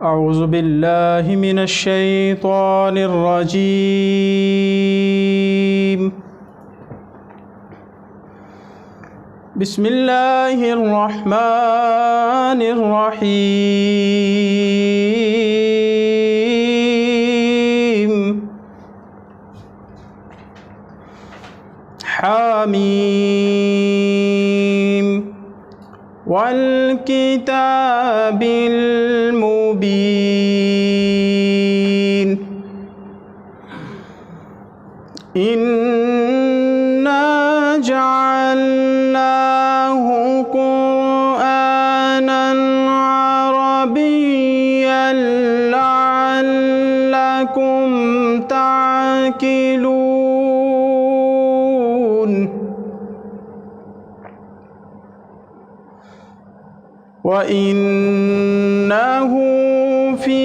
أعوذ بالله من الشيطان الرجيم. بسم الله الرحمن الرحيم. حميم والكتاب المبين. إنا جعلناه قرآنا عربيا لعلكم تعقلون. وإنه في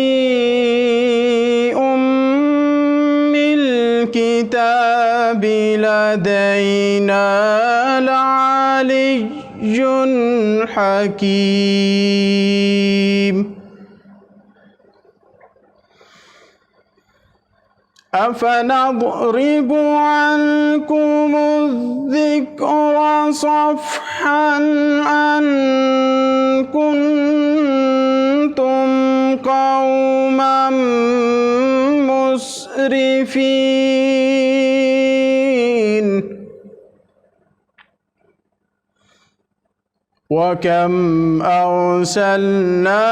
أم الكتاب لدينا لعلي حكيم. أفنضرب عنكم الذكر صفحا أن كنتم قوما مسرفين. وكم أرسلنا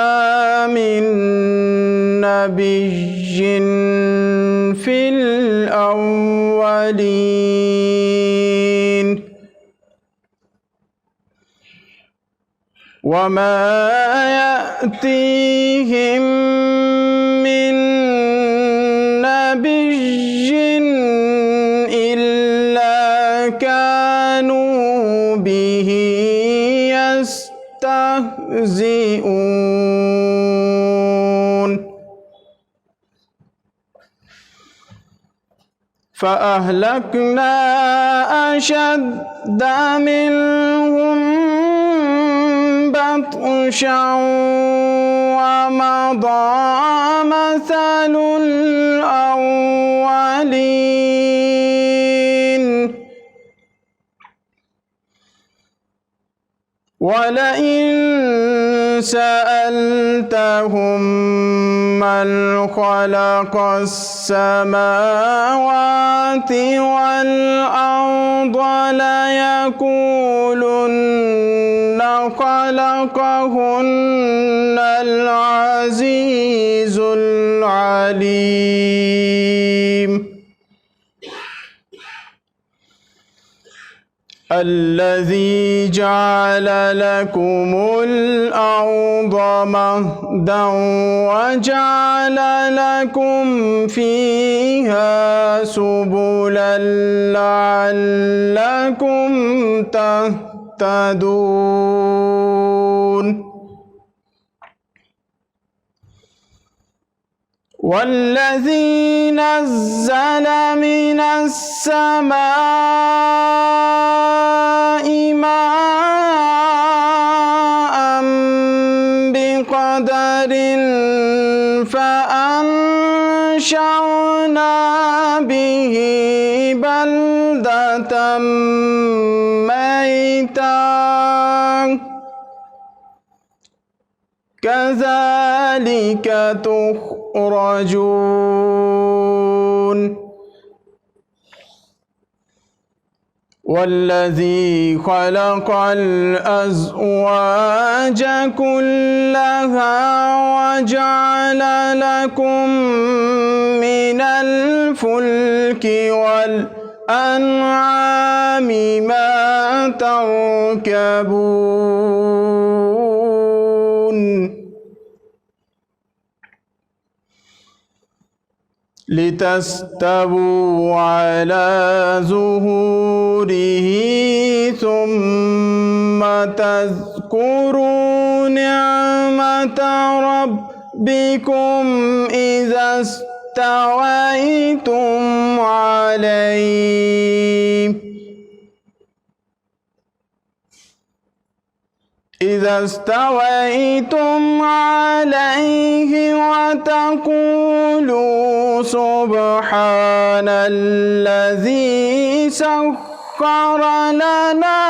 من نبي في الأولين وما يأتيهم من نبي إلا كانوا به يستهزئون. فأهلكنا أشد منهم بطشا ومضى مثل الأولين. ولئن سألتهم من خلق السماوات والأرض ليقولن خلقهن العزيز العليم. الذي جعل لكم الأرض مهدا وجعل لكم فيها سبلا لعلكم تهتدون. والذي نزل من السماء ماء بقدر فأنشرنا به بلدة ميتا كذلك تخرجون. والذي خلق الأزواج كلها وجعل لكم من الفلك والأنعام ما تركبون لتستووا على ظهوره ثم تذكروا نعمة ربكم إذا استويتم عليه إذا استويتم عليه وتقولوا سبحان الذي سخر لنا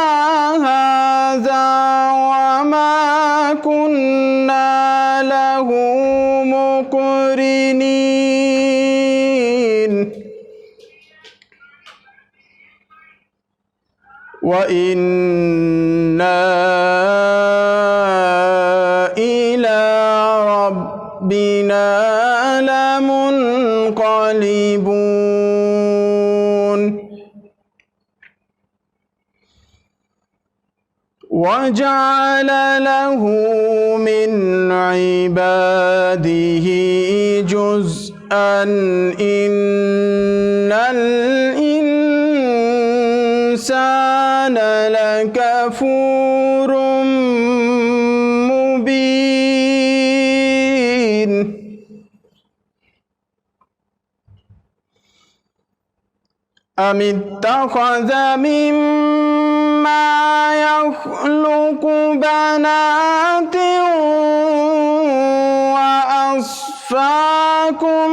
هذا وما كنا له مقرنين وإنا إلى ربنا لمنقلبون وجعل له من عباده جزءا إن الإنسان لكفور مبين أم اتخذ مما يخلق بنات وأصفاكم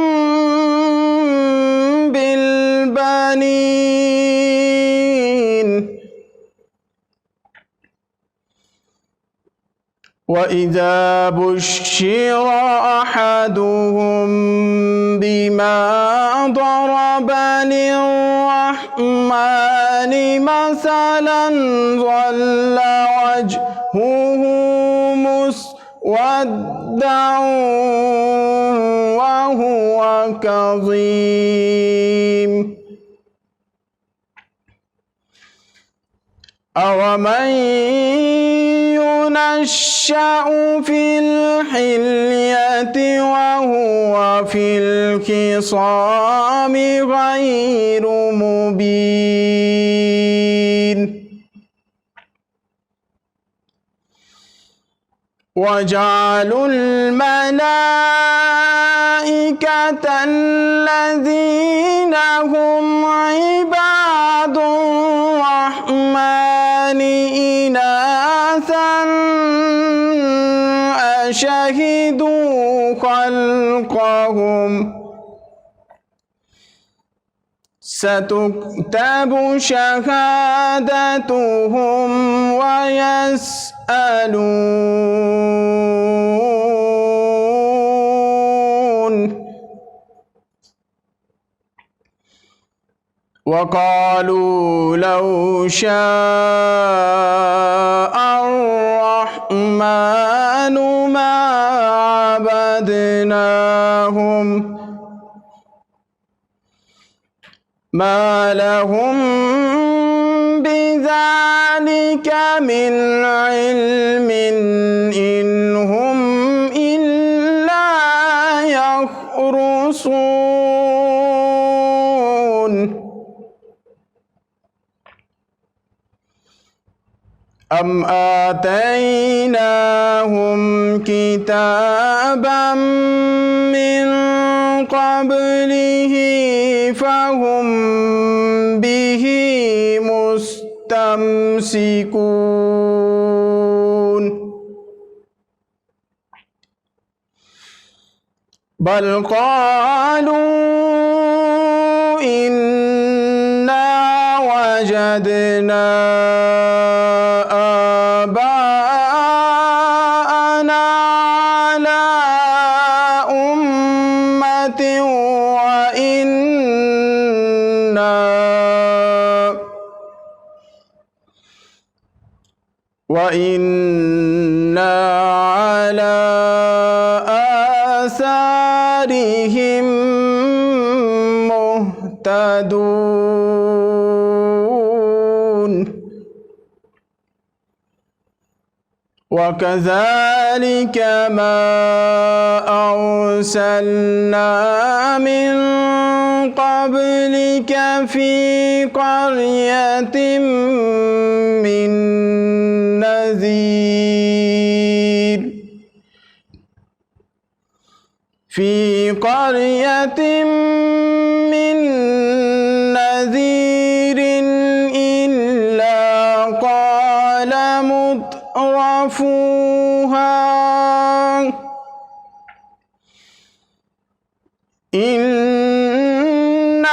بالبنين وإذا بشر أحدهم بما ضرب للرحمن مثلا ظل وجهه مسودا وهو كظيم أومن ينشأ في الحلية وهو في الخصام غير مبين وجعلوا الملائكة الذين هم عباد الرحمن إناثا أشهدوا خلقهم ستكتب شهادتهم ويسألون وقالوا لو شاء الرحمن ما عبدناهم ما لهم بذلك من علم إن هم إلا يخرصون أم آتيناهم كتابا من قبله فهم به مستمسكون بل قالوا إنا وجدنا آباءنا على أمة وإنا على آثارهم مهتدون وكذلك ما أرسلنا من قبلك في قرية من نذير إلا قال مترفوها إنا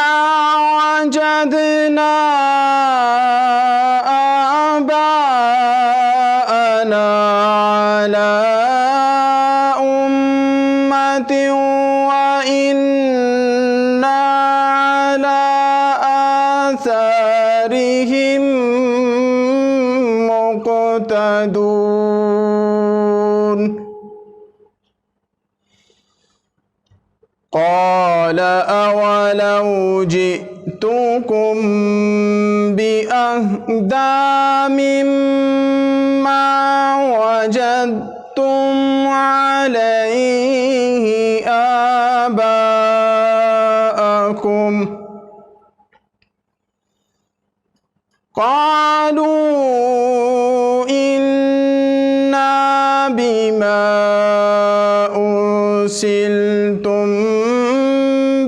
وجدنا آباءنا على أمة وإنا على آثارهم مقتدون قال أولو جئتكم بأهدى مما وجدتم عليه آباءكم قالوا إنا بما أرسلتم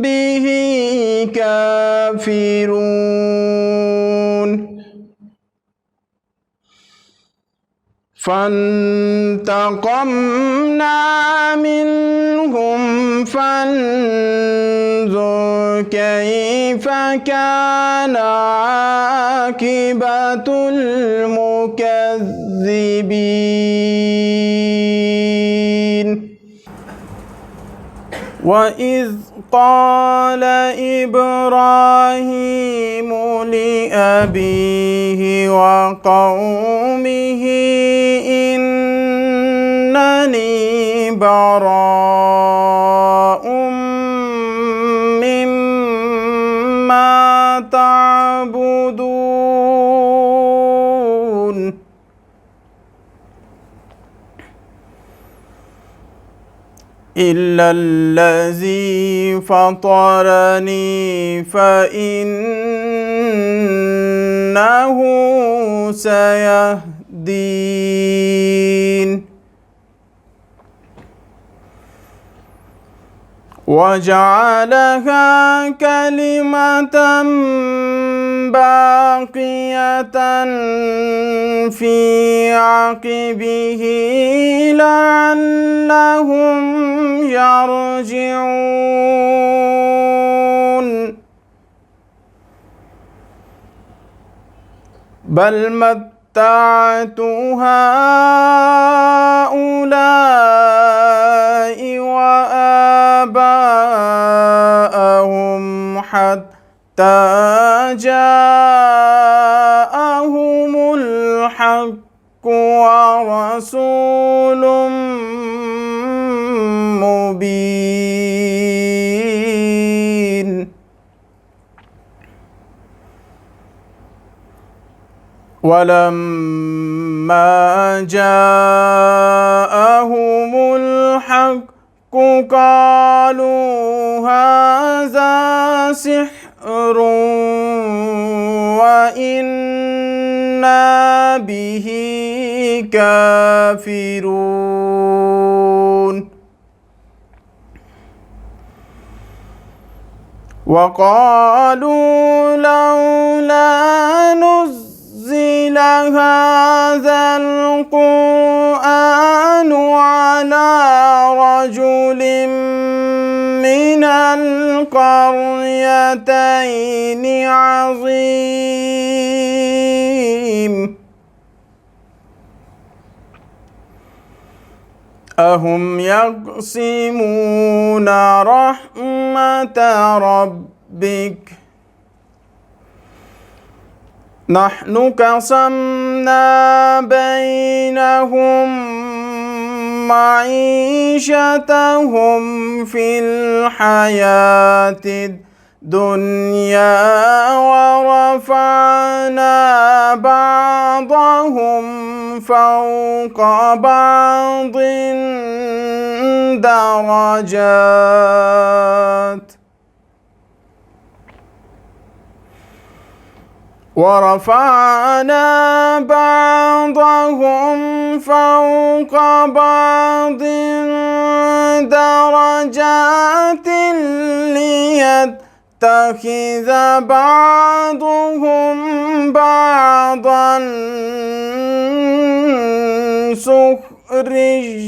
به كافرون فانتقمنا منهم فانظر كيف كان عاقبة المكذبين وإذ قال إبراهيم لأبيه وقومه إنني براء مما تعبدون إلا الذي فطرني فإنه سيهدين وجعلها كلمة باقية في عقبه لعلهم يرجعون بل متعت هؤلاء وآباءهم حتى جاءهم الحق ورسول مبين ولما جاءهم الحق قالوا هذا سحر وإنا به كافرون وقالوا لولا نزل هذا القرآن على رجل من القريتين عظيم أهم يقسمون رحمة ربك نحن قسمنا بينهم معيشتهم في الحياة الدنيا ورفعنا بعضهم فوق بعض درجات ورفعنا بعضهم فوق بعض درجات ليتخذ بعضهم بعضا سخريا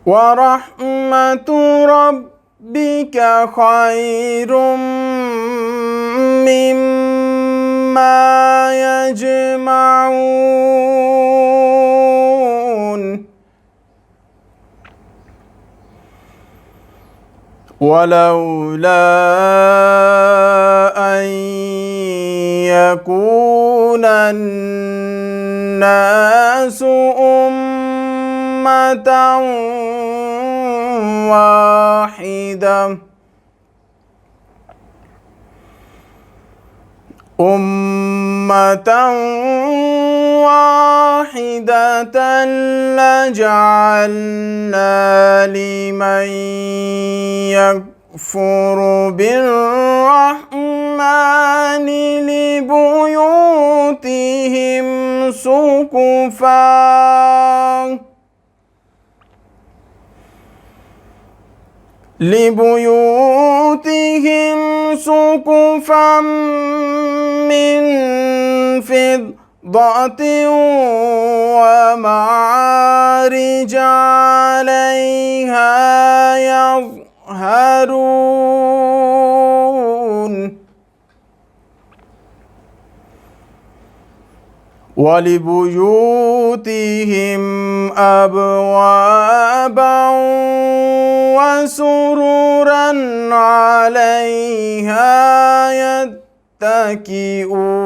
ورحمة ربك خير مما يجمعون ولولا أن يكون الناس أمة واحدة لجعلنا لمن يكفر بالرحمن لبيوتهم سقفا من فضة ومعارج عليها يظهرون ولبيوتهم أبوابا وسررا عليها يتكئون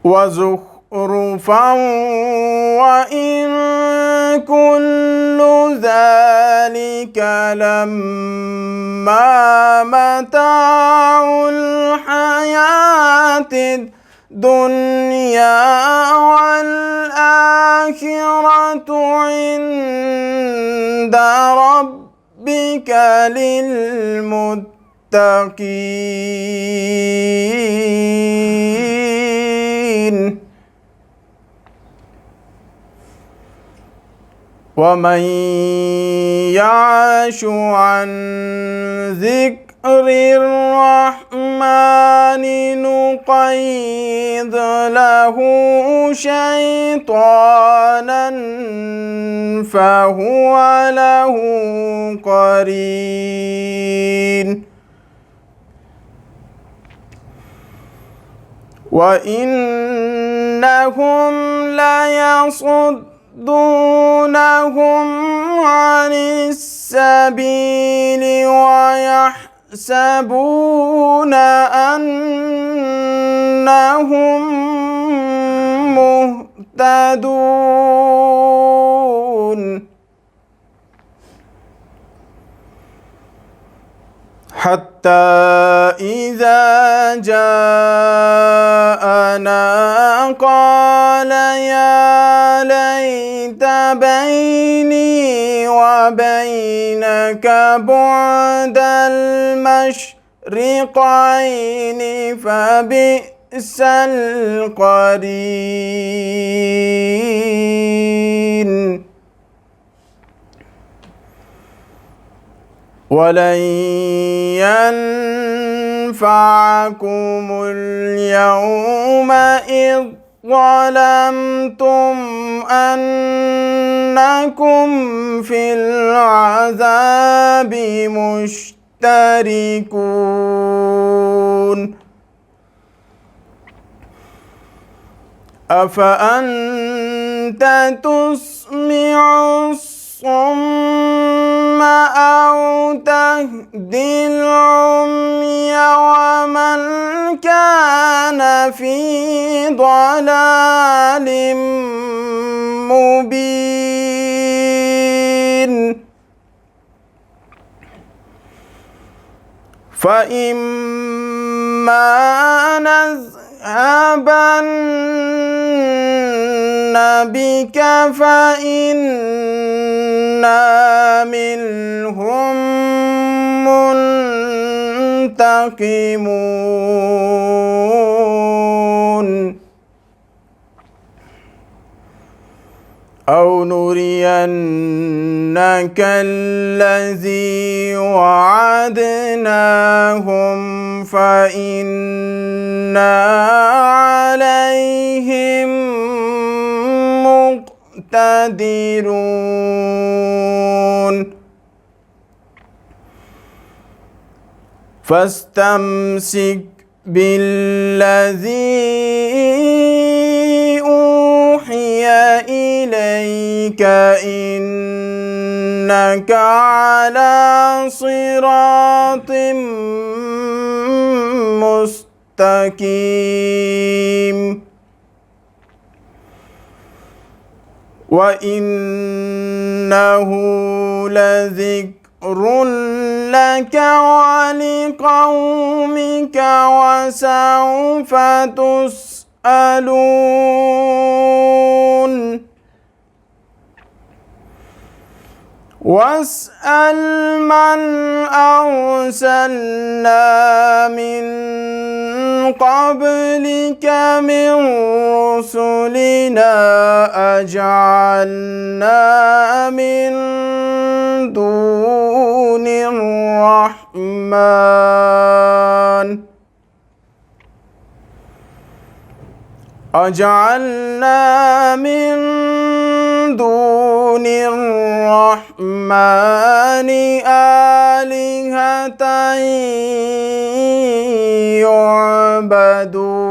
وزخرفا وإن كل ذلك لما متاع الحياة الدنيا والآخرة عند ربك للمتقين ومن يعش عن ذكر الرحمن نقيض له شيطانا فهو له قرين وإنهم ليصدونهم عن السبيل ويحسبون أنهم مهتدون حتى إذا جاءنا قال يا ليت بيني وبينك بعد المشرقين فبئس القرين ولن ينفعكم اليوم إذ ظلمتم أنكم في العذاب مشتركون أفأنت تسمع الصم أو تهدي العمي ومن كان في ضلال مبين فإما نذهبن بك فإنا منهم منتقمون أو نرينك الذي وعدناهم فإنا عليهم مقتدرون فاستمسك بالذي أوحي إليك إنك على صراط مستقيم وإنه لذكر لك ولقومك وسوف تسألون واسأل من أرسلنا من قبلك من رسلنا أجعلنا من دون الرحمن آلهة يعبدون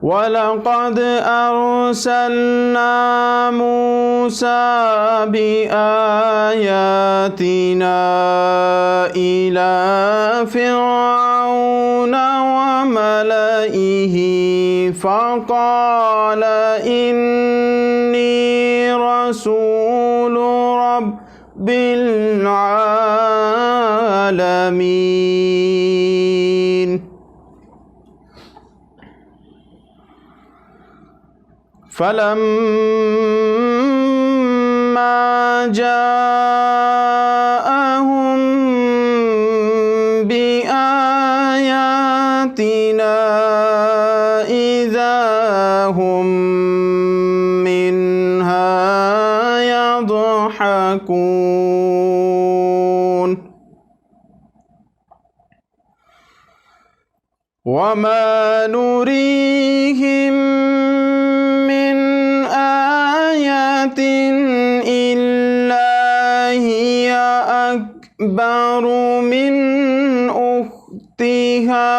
ولقد أرسلنا موسى بآياتنا إلى فرعون وملئه فقال إني رسول رب العالمين فلما جاءهم بآياتنا إذا هم منها يضحكون وما نريهم إلا هي أكبر من أختها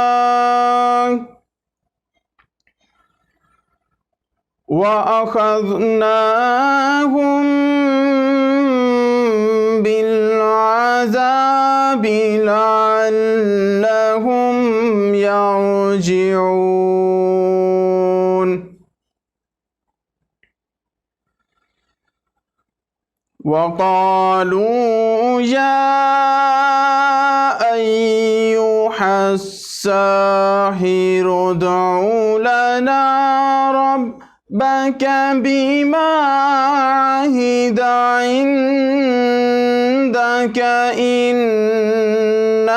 وأخذناهم بالعذاب لعلهم يرجعون وقالوا يا أيها الساحر ادع لنا ربك بما عهد عندك إننا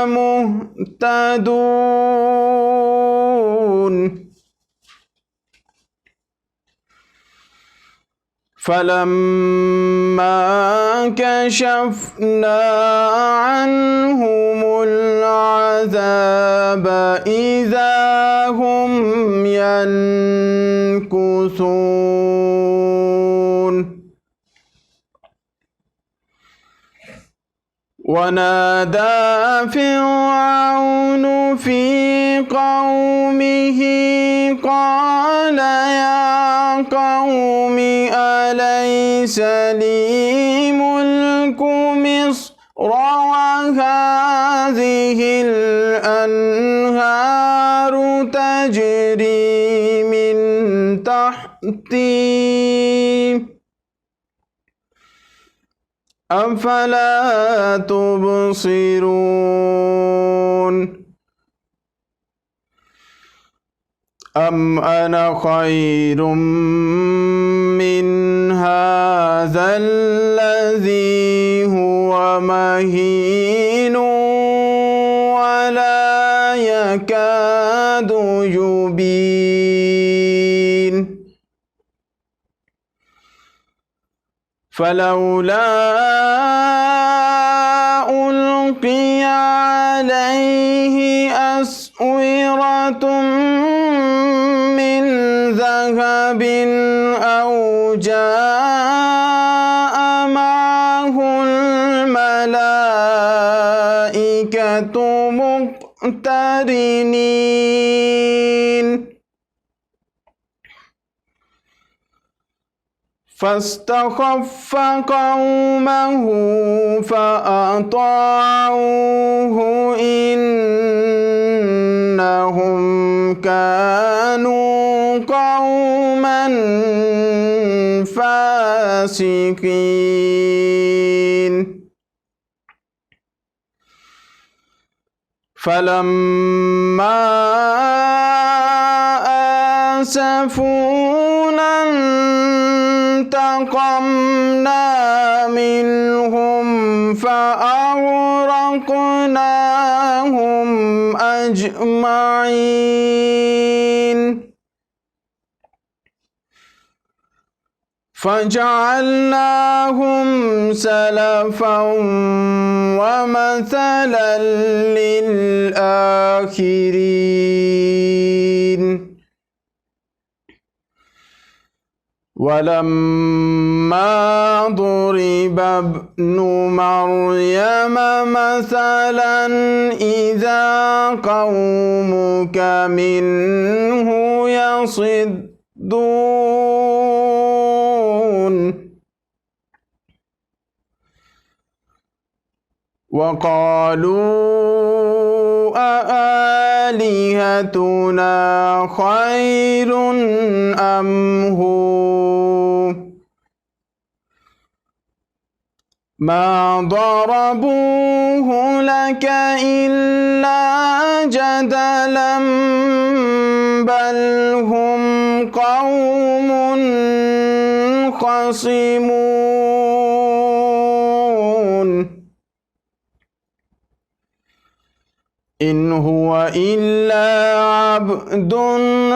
لمهتدون فلما كشفنا عنهم العذاب إذا هم ينكثون ونادى فرعون في قومه قال يا قوم أليس لي ملك مصر وهذه الأنهار تجري من تحتي أفلا تبصرون أم أنا خير من هذا الذي هو مهين ولا يكاد يبين فلولا ألقي عليه أسورة من ذهب أو جاء معه الملائكة مقترنين فاستخف قومه فأطاعوه إنهم كانوا قوما فاسقين فلما آسفونا انتقمنا منهم فأغرقناهم أجمعين فجعلناهم سلفا ومثلا للآخرين ولما ضرب ابن مريم مثلا إذا قومك منه يصدون وقالوا أآلهتنا خير أم هو ما ضربوه لك إلا جدلا بل هم قوم خصمون إن هو إلا عبد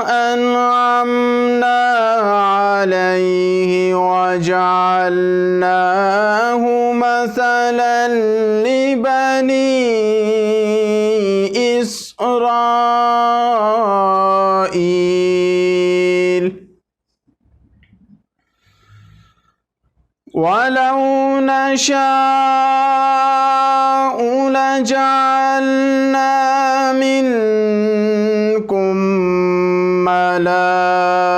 أنعمنا عليه وجعلناه مثلا لبني إسرائيل ولو نشاء لجعلنا منكم ملائكة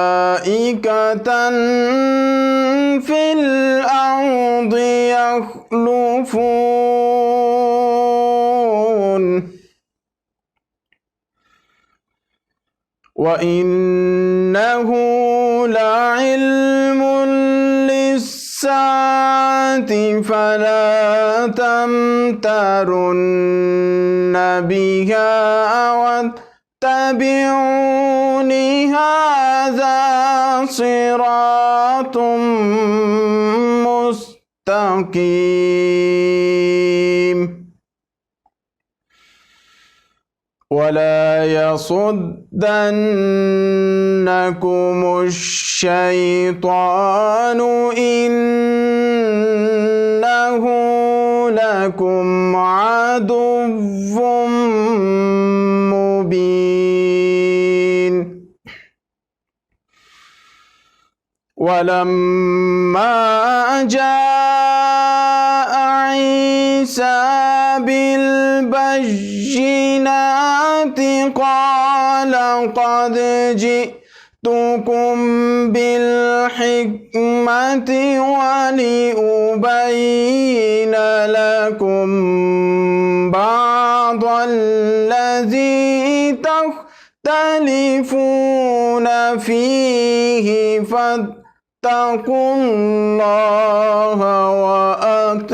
في الأرض يخلفون وإنه لعلم للساعة فلا تمترن بها واتبعون هذا صراط مستقيم ولا يصدنكم الشيطان إنه لكم عدو مبين ولما جاء عيسى بالبينات قال قد جئتكم بالحكمة ولأبين لكم بعض الذي تختلفون فيه فاتقوا الله وأطيعون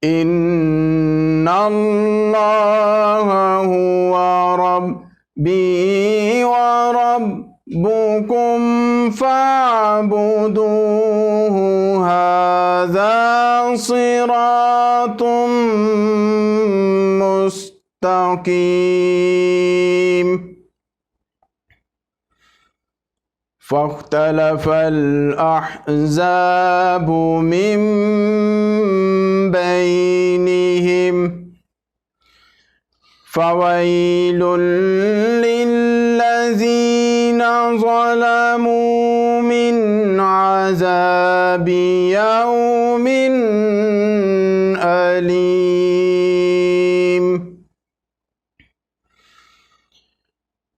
إن الله هو ربي وربكم فاعبدوه هذا صراط مستقيم فاختلف الأحزاب من بينهم فويل للذين ظلموا من عذاب يوم أليم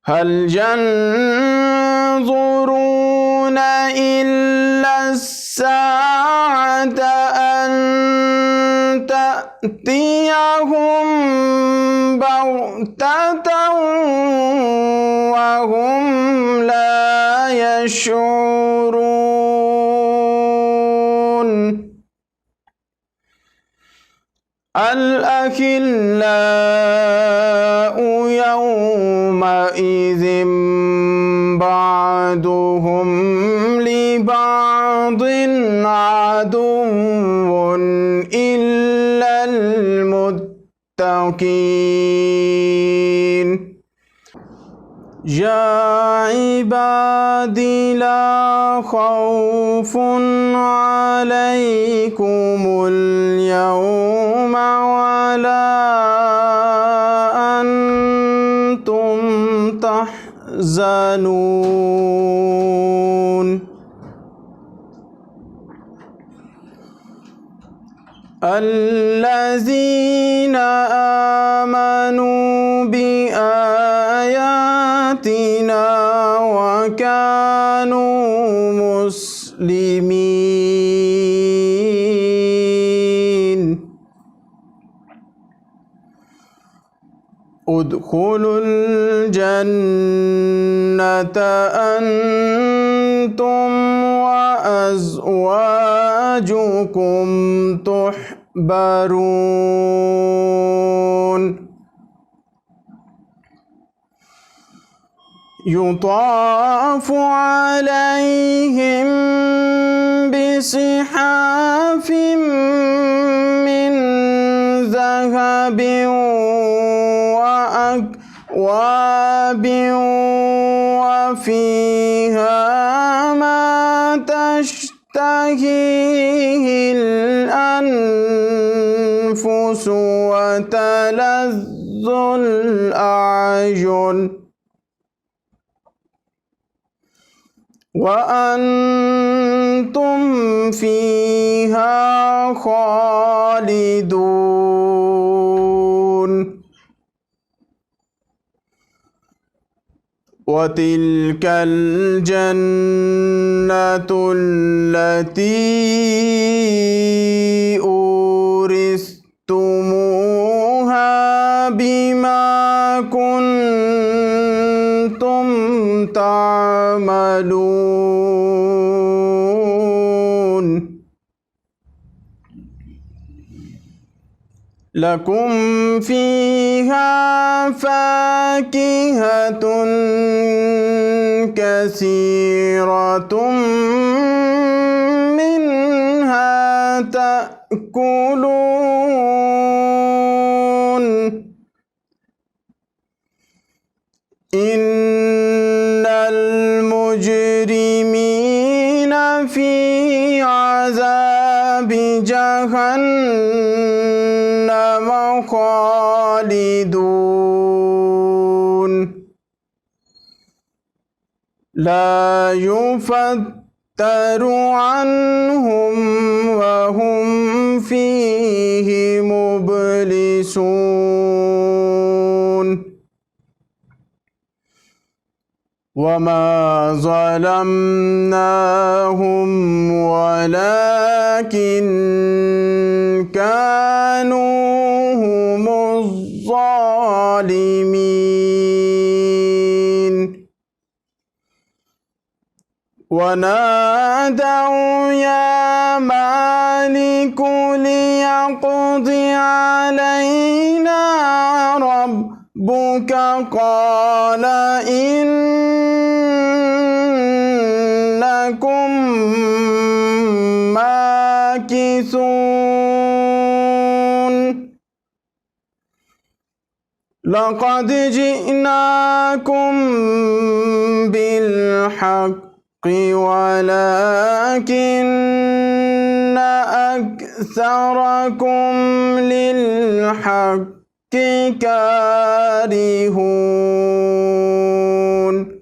هل ينظرون إلا الساعة أن تأتيهم بغتة وهم لا يشعرون الأخلاء يومئذ بعضهم لبعض عدو إلا المتقين يا عبادي لا خوف عليكم اليوم ولا أنتم تحزنون الذين آمنوا بآياتنا وكانوا مسلمين ادخلوا الجنة أنتم وأزواجكم تحبرون يطاف عليهم بصحاف من ذهب وأكواب وفيها ما تشتهيه الأنفس وتلذ الأعين وأنتم فيها خالدون وتلك الجنة التي أورثتموها بما كنتم تعملون لكم فيها فاكهة كثيرة منها تأكلون إن المجرمين في عذاب جهنم خالدون لا يفتر عنهم وهم فيه مبلسون وما ظلمناهم ولكن كانوا هم الظالمين ونادوا يا مالك ليقض علينا ربك قال إنكم ماكثون لقد جئناكم بالحق ولكن أكثركم للحق كارهون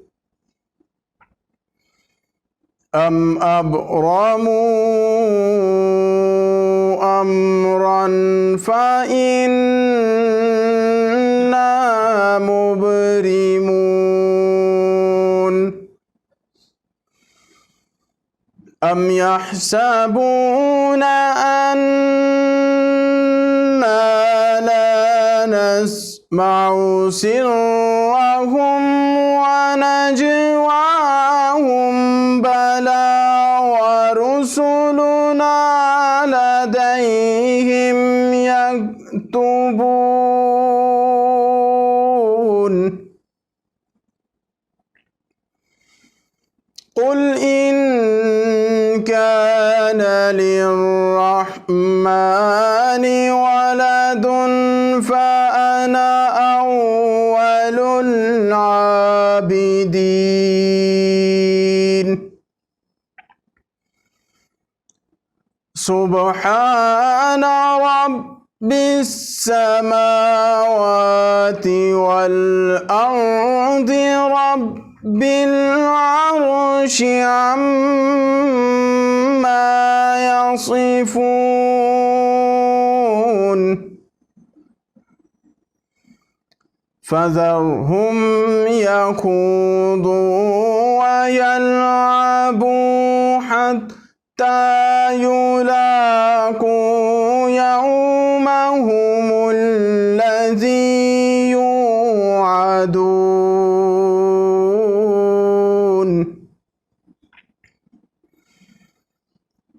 أم أبرموا أمرا فإنا مبرمون أم يحسبون أنا لا نسمع سرهم ونجواهم بلى ورسلنا لديهم يكتبون قل إن كان للرحمن ولد فأنا أول العابدين سبحان رب السماوات والأرض رب العرش عما يصفون فذرهم يخوضوا ويلعبوا حتى يلاقوا يومهم الذي يوعدون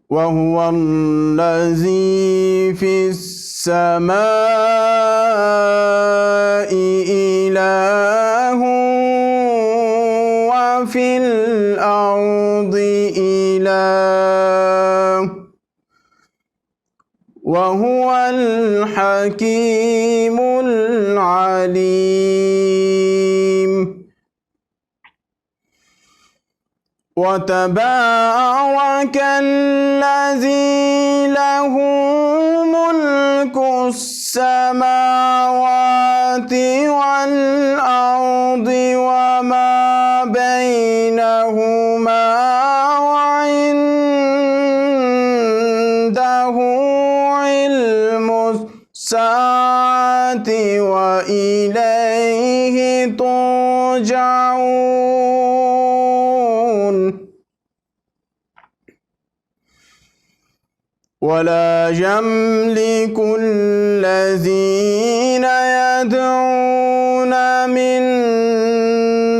وهو الذي في السماء إله وفي الأرض إله وهو الحكيم العليم وتبارك الذي له ملك السماوات والأرض وما بينهما وعنده علم الساعة وإليه ترجعون ولا يملك الذين يدعون من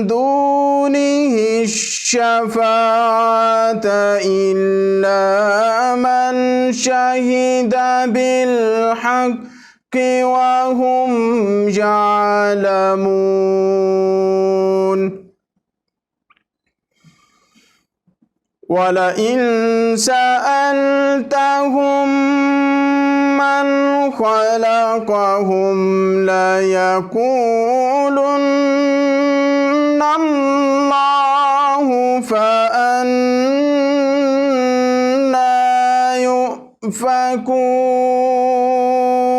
دونه الشفاعة إلا من شهد بالحق وهم يعلمون ولئن سألتهم من خلقهم ليقولن الله فأنى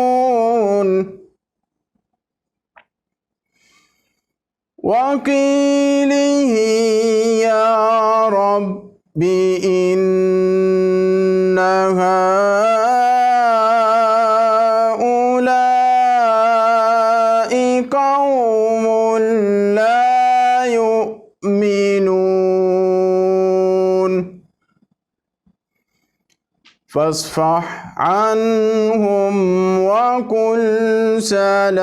يؤفكون وقيله يا رب إن هؤلاء قوم لا يؤمنون فاصفح عنهم وقل سلام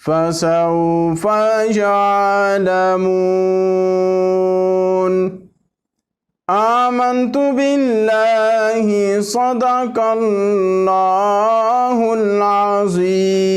فسوف يعلمون آمنت بالله صدق الله العظيم.